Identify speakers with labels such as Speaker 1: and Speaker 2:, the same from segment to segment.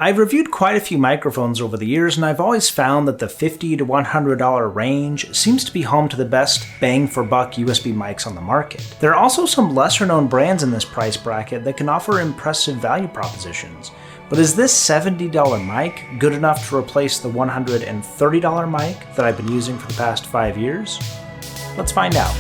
Speaker 1: I've reviewed quite a few microphones over the years, and I've always found that the $50 to $100 range seems to be home to the best bang-for-buck USB mics on the market. There are also some lesser-known brands in this price bracket that can offer impressive value propositions. But is this $70 mic good enough to replace the $130 mic that I've been using for the past 5 years? Let's find out.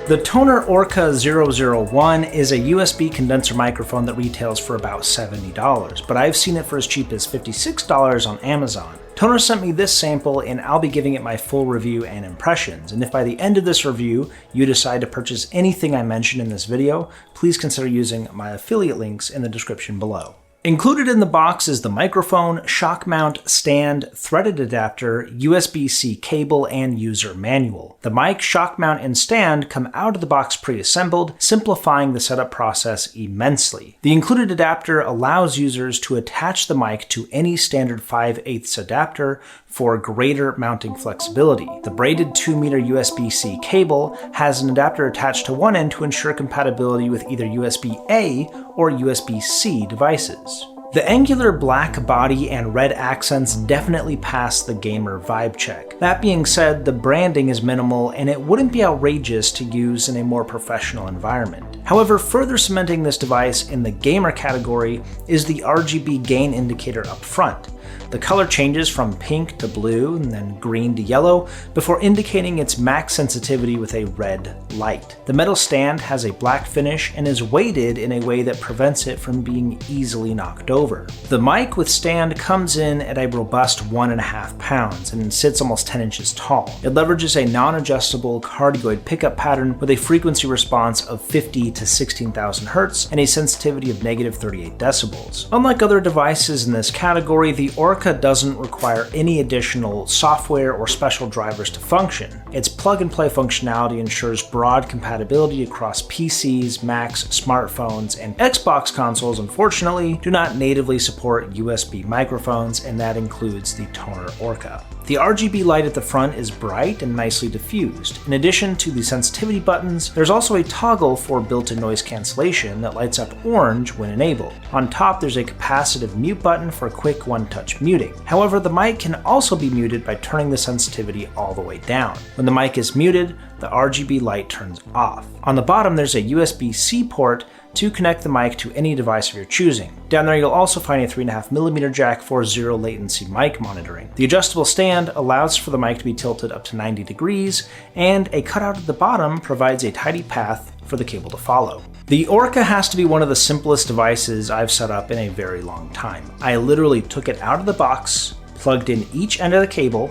Speaker 1: The Tonor Orca 001 is a USB condenser microphone that retails for about $70, but I've seen it for as cheap as $56 on Amazon. Tonor sent me this sample, and I'll be giving it my full review and impressions. And if by the end of this review you decide to purchase anything I mentioned in this video, please consider using my affiliate links in the description below. Included in the box is the microphone, shock mount, stand, threaded adapter, USB-C cable, and user manual. The mic, shock mount, and stand come out of the box pre-assembled, simplifying the setup process immensely. The included adapter allows users to attach the mic to any standard 5/8 adapter for greater mounting flexibility. The braided 2-meter USB-C cable has an adapter attached to one end to ensure compatibility with either USB-A or USB-C devices. The angular black body and red accents definitely pass the gamer vibe check. That being said, the branding is minimal and it wouldn't be outrageous to use in a more professional environment. However, further cementing this device in the gamer category is the RGB gain indicator up front. The color changes from pink to blue and then green to yellow before indicating its max sensitivity with a red light. The metal stand has a black finish and is weighted in a way that prevents it from being easily knocked over. The mic with stand comes in at a robust 1.5 pounds and sits almost 10 inches tall. It leverages a non-adjustable cardioid pickup pattern with a frequency response of 50 to 16,000 Hz and a sensitivity of -38 decibels. Unlike other devices in this category, the Orca doesn't require any additional software or special drivers to function. Its plug-and-play functionality ensures broad compatibility across PCs, Macs, smartphones, and Xbox consoles. Unfortunately, do not natively support USB microphones, and that includes the Tonor Orca. The RGB light at the front is bright and nicely diffused. In addition to the sensitivity buttons, there's also a toggle for built-in noise cancellation that lights up orange when enabled. On top, there's a capacitive mute button for quick one-touch muting. However, the mic can also be muted by turning the sensitivity all the way down. When the mic is muted, the RGB light turns off. On the bottom, there's a USB-C port to connect the mic to any device of your choosing. Down there you'll also find a 3.5mm jack for zero latency mic monitoring. The adjustable stand allows for the mic to be tilted up to 90 degrees, and a cutout at the bottom provides a tidy path for the cable to follow. The Orca has to be one of the simplest devices I've set up in a very long time. I literally took it out of the box, plugged in each end of the cable,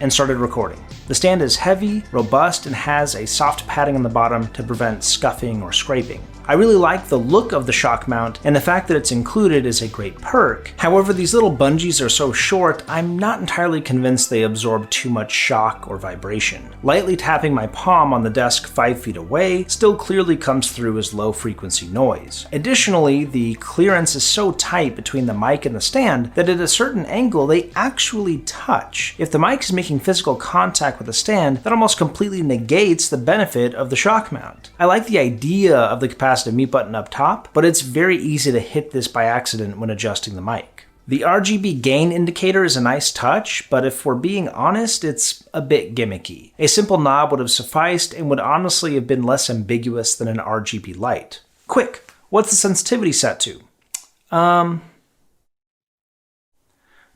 Speaker 1: and started recording. The stand is heavy, robust, and has a soft padding on the bottom to prevent scuffing or scraping. I really like the look of the shock mount, and the fact that it's included is a great perk. However, these little bungees are so short, I'm not entirely convinced they absorb too much shock or vibration. Lightly tapping my palm on the desk 5 feet away still clearly comes through as low frequency noise. Additionally, the clearance is so tight between the mic and the stand that at a certain angle they actually touch. If the mic is making physical contact with the stand, that almost completely negates the benefit of the shock mount. I like the idea of the capacitive mute button up top, but it's very easy to hit this by accident when adjusting the mic. The RGB gain indicator is a nice touch, but if we're being honest, it's a bit gimmicky. A simple knob would have sufficed and would honestly have been less ambiguous than an RGB light. Quick, what's the sensitivity set to?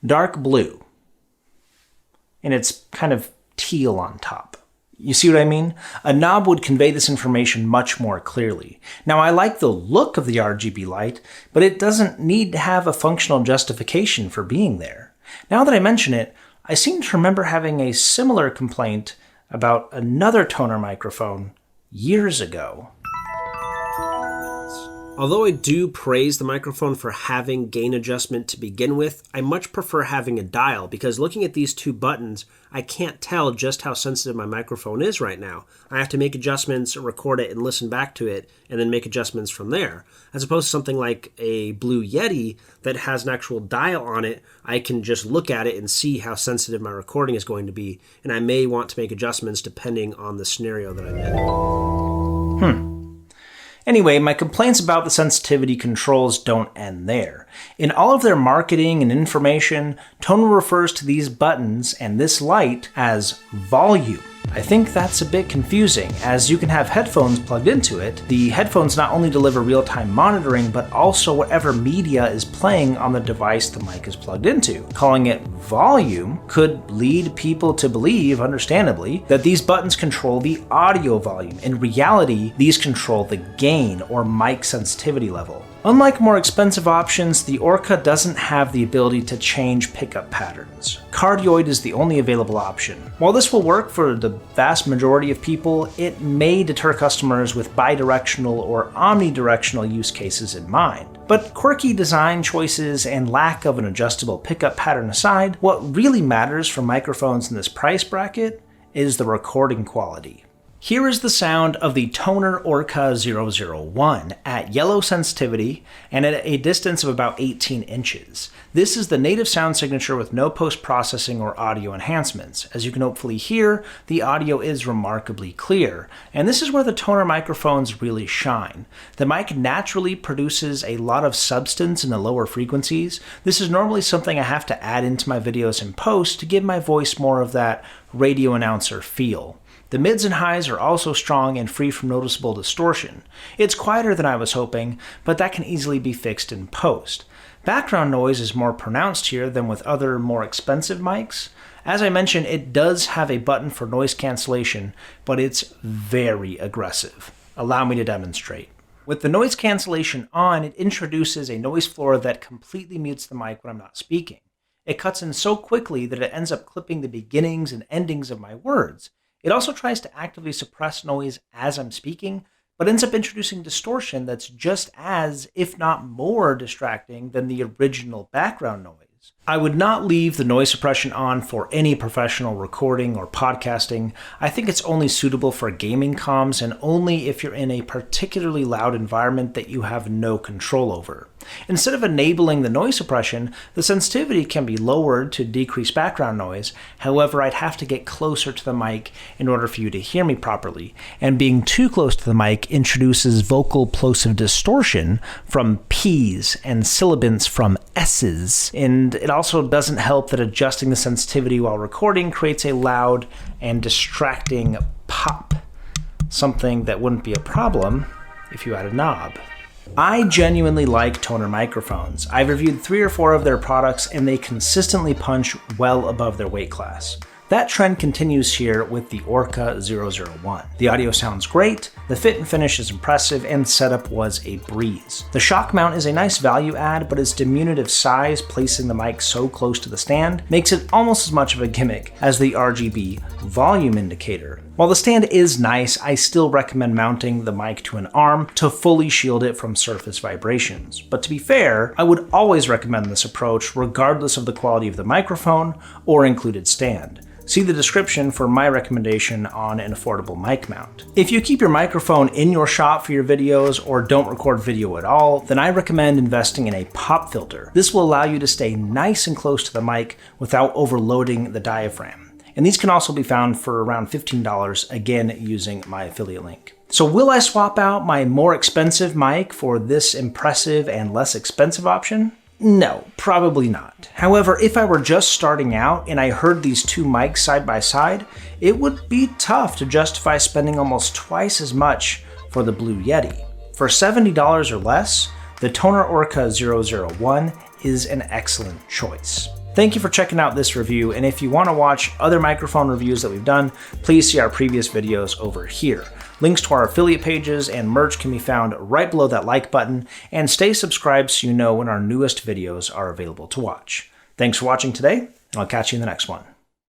Speaker 1: Dark blue. And it's kind of teal on top. You see what I mean? A knob would convey this information much more clearly. Now, I like the look of the RGB light, but it doesn't need to have a functional justification for being there. Now that I mention it, I seem to remember having a similar complaint about another Tonor microphone years ago.
Speaker 2: Although I do praise the microphone for having gain adjustment to begin with, I much prefer having a dial because looking at these two buttons, I can't tell just how sensitive my microphone is right now. I have to make adjustments, record it, and listen back to it, and then make adjustments from there. As opposed to something like a Blue Yeti that has an actual dial on it, I can just look at it and see how sensitive my recording is going to be, and I may want to make adjustments depending on the scenario that I'm in.
Speaker 1: Anyway, my complaints about the sensitivity controls don't end there. In all of their marketing and information, Tonor refers to these buttons and this light as volume. I think that's a bit confusing, as you can have headphones plugged into it. The headphones not only deliver real-time monitoring, but also whatever media is playing on the device the mic is plugged into. Calling it volume could lead people to believe, understandably, that these buttons control the audio volume. In reality, these control the gain or mic sensitivity level. Unlike more expensive options, the Orca doesn't have the ability to change pickup patterns. Cardioid is the only available option. While this will work for the vast majority of people, it may deter customers with bidirectional or omnidirectional use cases in mind. But quirky design choices and lack of an adjustable pickup pattern aside, what really matters for microphones in this price bracket is the recording quality. Here is the sound of the Tonor Orca 001 at yellow sensitivity and at a distance of about 18 inches. This is the native sound signature with no post-processing or audio enhancements. As you can hopefully hear, the audio is remarkably clear, and this is where the Tonor microphones really shine. The mic naturally produces a lot of substance in the lower frequencies. This is normally something I have to add into my videos in post to give my voice more of that radio announcer feel. The mids and highs are also strong and free from noticeable distortion. It's quieter than I was hoping, but that can easily be fixed in post. Background noise is more pronounced here than with other more expensive mics. As I mentioned, it does have a button for noise cancellation, but it's very aggressive. Allow me to demonstrate. With the noise cancellation on, it introduces a noise floor that completely mutes the mic when I'm not speaking. It cuts in so quickly that it ends up clipping the beginnings and endings of my words. It also tries to actively suppress noise as I'm speaking, but ends up introducing distortion that's just as, if not more, distracting than the original background noise. I would not leave the noise suppression on for any professional recording or podcasting. I think it's only suitable for gaming comms and only if you're in a particularly loud environment that you have no control over. Instead of enabling the noise suppression, the sensitivity can be lowered to decrease background noise. However, I'd have to get closer to the mic in order for you to hear me properly, and being too close to the mic introduces vocal plosive distortion from P's and sibilants from S's, and it also doesn't help that adjusting the sensitivity while recording creates a loud and distracting pop, something that wouldn't be a problem if you had a knob. I genuinely like Tonor microphones. I've reviewed 3 or 4 of their products and they consistently punch well above their weight class. That trend continues here with the Orca 001. The audio sounds great, the fit and finish is impressive, and setup was a breeze. The shock mount is a nice value add, but its diminutive size, placing the mic so close to the stand, makes it almost as much of a gimmick as the RGB volume indicator. While the stand is nice, I still recommend mounting the mic to an arm to fully shield it from surface vibrations. But to be fair, I would always recommend this approach regardless of the quality of the microphone or included stand. See the description for my recommendation on an affordable mic mount. If you keep your microphone in your shop for your videos or don't record video at all, then I recommend investing in a pop filter. This will allow you to stay nice and close to the mic without overloading the diaphragm. And these can also be found for around $15, again using my affiliate link. So will I swap out my more expensive mic for this impressive and less expensive option? No, probably not. However, if I were just starting out and I heard these two mics side by side, it would be tough to justify spending almost twice as much for the Blue Yeti. For $70 or less, the Tonor Orca 001 is an excellent choice. Thank you for checking out this review, and if you want to watch other microphone reviews that we've done, please see our previous videos over here. Links to our affiliate pages and merch can be found right below that like button, and stay subscribed so you know when our newest videos are available to watch. Thanks for watching today, and I'll catch you in the next one.